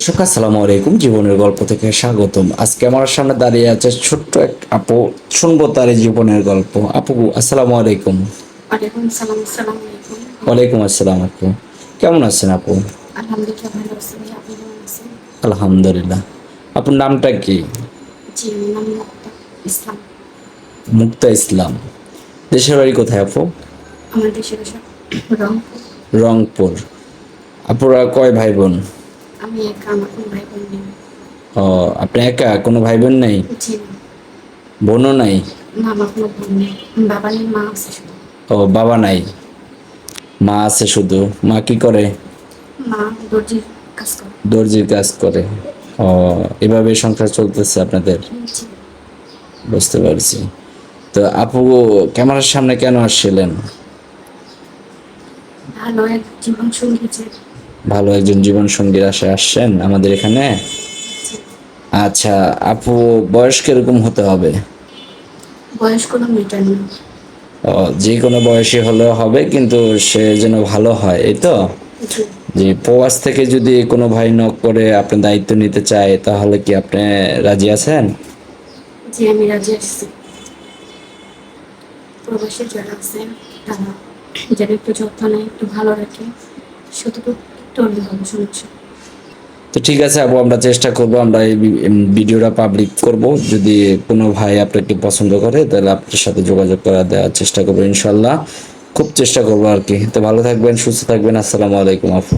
দর্শক আসসালামু আলাইকুম, জীবনের গল্প থেকে স্বাগতম। আজকে আমার সামনে দাঁড়িয়ে আছে ছোট্ট এক আপু। শুনবো তার এই জীবনের গল্প। আপু আসসালামু আলাইকুম। ওয়ালাইকুম সালাম, আসসালামু আলাইকুম। ওয়ালাইকুম আসসালাম আপু। কেমন আছেন আপু? আলহামদুলিল্লাহ ভালো আছি। আপনি কেমন আছেন? আলহামদুলিল্লাহ। আপুর নামটা কি? জি, আমার নাম মুক্তা ইসলাম। মুক্তা ইসলাম। দেশের বাড়ি কোথায় আপু? আমার দেশের বাসা রংপুর। রংপুর। আপুরা কয় ভাই বোন? আমি একা, আমার কোনো ভাই বোন নেই। ও, আপনি একা? কোনো ভাই বোন নেই? জি না। বোনও নাই? না, আমার কোনো বোন নেই। বাবা নেই, মা আছে শুধু। ও, বাবা নাই, মা আছে শুধু। মা কি করে? মা দর্জির কাজ করে। দর্জির কাজ করে। ও, এভাবে সংসার চলতেছে আপনাদের? জি। বুঝতে পারছি। তো আপু ক্যামেরার সামনে কেন আসছিলেন? ভালো এক জীবন সঙ্গী যে। ভালো একজন জীবন সঙ্গীর আশায় আসছেন আমাদের এখানে? জি। আচ্ছা, আপু বয়স কিরকম হতে হবে? বয়স কোনো মিটার নেই। ও, যে কোনো বয়সী হলেও হবে, কিন্তু সে যেন ভালো হয়, এই তো? জি। যে প্রবাস থেকে যদি কোনো ভাই নক করে আপনার দায়িত্ব নিতে চায়, তাহলে কি আপনি রাজি আছেন? জি, আমি রাজি আসছি। প্রবাসী যারা আছে তারা যারা একটু যত্ন নেয়, একটু ভালো রাখে, শুধু একটু হলে হবে, সমস্যা। তো ঠিক আছে আপু, আমরা চেষ্টা করব, আমরা এই ভিডিওটা পাবলিক করব। যদি কোনো ভাই আপনাকে পছন্দ করে তাহলে আপনার সাথে যোগাযোগ করা দেওয়ার চেষ্টা করবো ইনশাল্লাহ। খুব চেষ্টা করবো আর কি। তো ভালো থাকবেন, সুস্থ থাকবেন। আসসালামু আলাইকুম আপু।